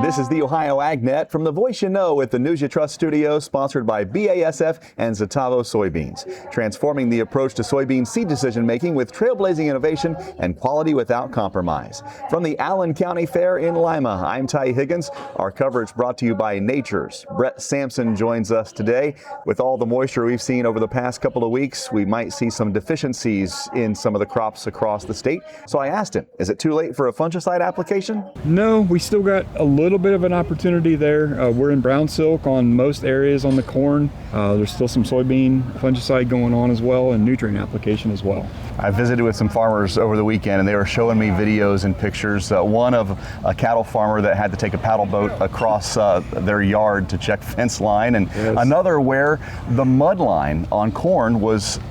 This is the Ohio AgNet from the Voice You Know with the News You Trust studio, sponsored by BASF and Zetavo soybeans, transforming the approach to soybean seed decision making with trailblazing innovation and quality without compromise. From the Allen County Fair in Lima, I'm Ty Higgins. Our coverage brought to you by Nature's. Brett Sampson joins us today. With all the moisture we've seen over the past couple of weeks, we might see some deficiencies in some of the crops across the state. So I asked him, is it too late for a fungicide application? No, we still got a little bit of an opportunity there. We're in brown silk on most areas on the corn. There's still some soybean fungicide going on as well, and nutrient application as well. I visited with some farmers over the weekend, and they were showing me videos and pictures. One of a cattle farmer that had to take a paddle boat across their yard to check fence line, and yes, another where the mud line on corn was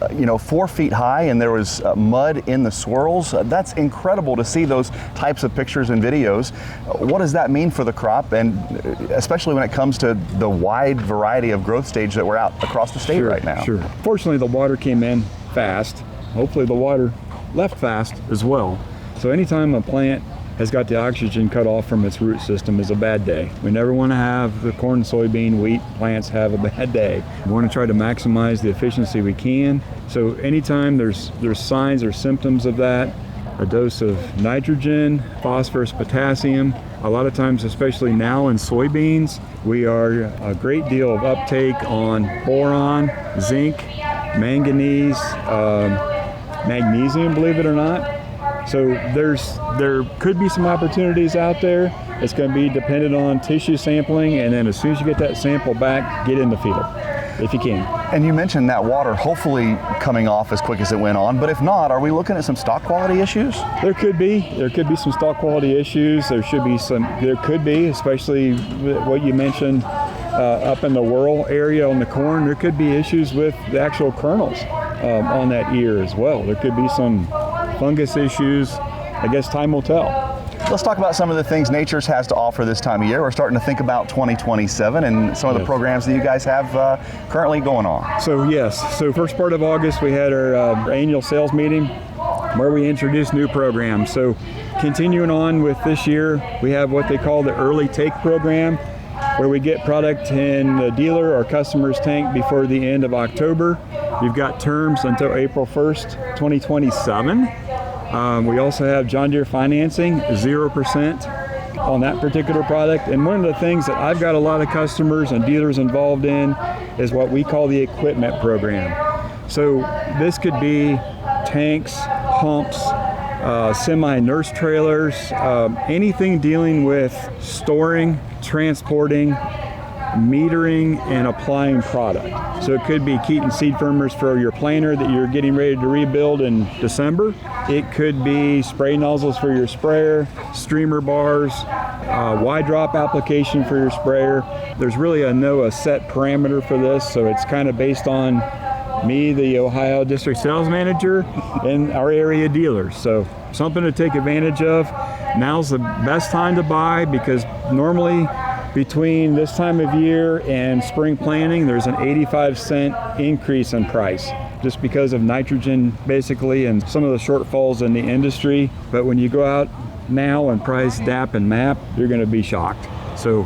4 feet high, and there was mud in the swirls. That's incredible to see those types of pictures and videos. What does that mean for the crop, and especially when it comes to the wide variety of growth stage that we're out across the state right now? Sure. Fortunately, the water came in fast. Hopefully the water left fast as well. So anytime a plant has got the oxygen cut off from its root system is a bad day. We never want to have the corn, soybean, wheat plants have a bad day. We want to try to maximize the efficiency we can. So anytime there's signs or symptoms of that, a dose of nitrogen, phosphorus, potassium. A lot of times, especially now in soybeans, we are a great deal of uptake on boron, zinc, manganese, magnesium, believe it or not. So there could be some opportunities out there. It's going to be dependent on tissue sampling, and then as soon as you get that sample back, get in the field if you can. And you mentioned that water hopefully coming off as quick as it went on, but if not, are we looking at some stock quality issues? There could be some stock quality issues. There could be, especially what you mentioned up in the rural area on the corn. There could be issues with the actual kernels on that ear as well. There could be some fungus issues. I guess time will tell. Let's talk about some of the things Nature's has to offer this time of year. We're starting to think about 2027 and some of the programs that you guys have currently going on. So first part of August, we had our annual sales meeting where we introduced new programs. So continuing on with this year, we have what they call the early take program, where we get product in the dealer or customer's tank before the end of October. You've got terms until April 1st, 2027. We also have John Deere financing, 0% on that particular product. And one of the things that I've got a lot of customers and dealers involved in is what we call the equipment program. So this could be tanks, pumps, semi-nurse trailers, anything dealing with storing, transporting, metering, and applying product. So it could be Keaton seed firmers for your planter that you're getting ready to rebuild in December. It could be spray nozzles for your sprayer, streamer bars, wide drop application for your sprayer. There's really a set parameter for this, so it's kind of based on me, the Ohio District Sales Manager, and our area dealers. So something to take advantage of. Now's the best time to buy, because normally between this time of year and spring planting, there's an 85-cent increase in price, just because of nitrogen basically and some of the shortfalls in the industry. But when you go out now and price DAP and MAP, you're going to be shocked. So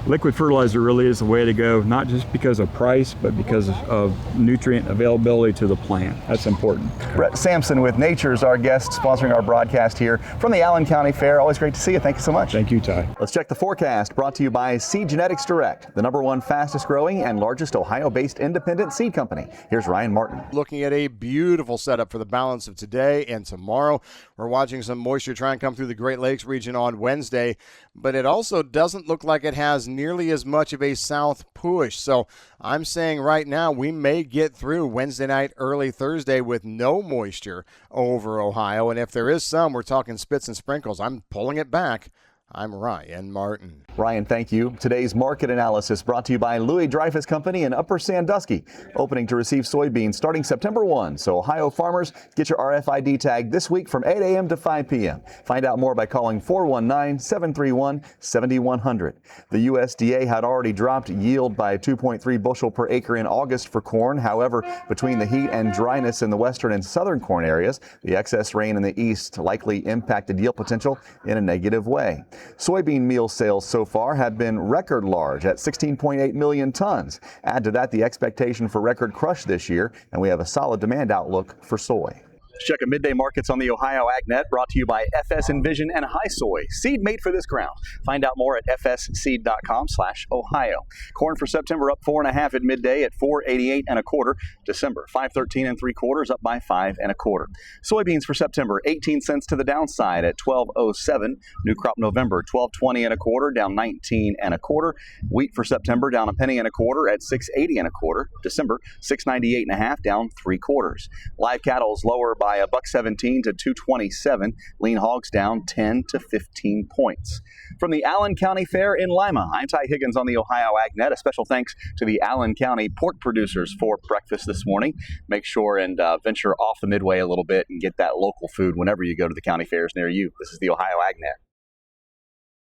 liquid fertilizer really is the way to go, not just because of price, but because of nutrient availability to the plant. That's important. Brett Sampson with Nature's, our guest, sponsoring our broadcast here from the Allen County Fair. Always great to see you. Thank you so much. Thank you, Ty. Let's check the forecast, brought to you by Seed Genetics Direct, the #1 fastest growing and largest Ohio-based independent seed company. Here's Ryan Martin. Looking at a beautiful setup for the balance of today and tomorrow. We're watching some moisture try and come through the Great Lakes region on Wednesday, but it also doesn't look like it has nearly as much of a south push. So I'm saying right now we may get through Wednesday night, early Thursday with no moisture over Ohio. And if there is some, we're talking spits and sprinkles. I'm pulling it back. I'm Ryan Martin. Ryan, thank you. Today's market analysis brought to you by Louis Dreyfus Company in Upper Sandusky, opening to receive soybeans starting September 1. So Ohio farmers, get your RFID tag this week from 8 a.m. to 5 p.m. Find out more by calling 419-731-7100. The USDA had already dropped yield by 2.3 bushel per acre in August for corn. However, between the heat and dryness in the western and southern corn areas, the excess rain in the east likely impacted yield potential in a negative way. Soybean meal sales so far have been record large at 16.8 million tons. Add to that the expectation for record crush this year, and we have a solid demand outlook for soy. Let's check a midday markets on the Ohio AgNet, brought to you by FS Envision and High Soy, seed made for this ground. Find out more at fsseed.com/Ohio. Corn for September up 4.5 at midday at 4.88 1/4. December 5.13 3/4, up by 5 1/4. Soybeans for September 18 cents to the downside at 12.07. New crop November 12.20 1/4, down 19 1/4. Wheat for September down a penny 1/4 at 6.80 1/4. December 6.98 1/2, down 3/4. Live cattle is lower by $1.17 to $2.27. Lean hogs down 10 to 15 points. From the Allen County Fair in Lima, I'm Ty Higgins on the Ohio AgNet. A special thanks to the Allen County pork producers for breakfast this morning. Make sure and venture off the Midway a little bit and get that local food whenever you go to the county fairs near you. This is the Ohio AgNet.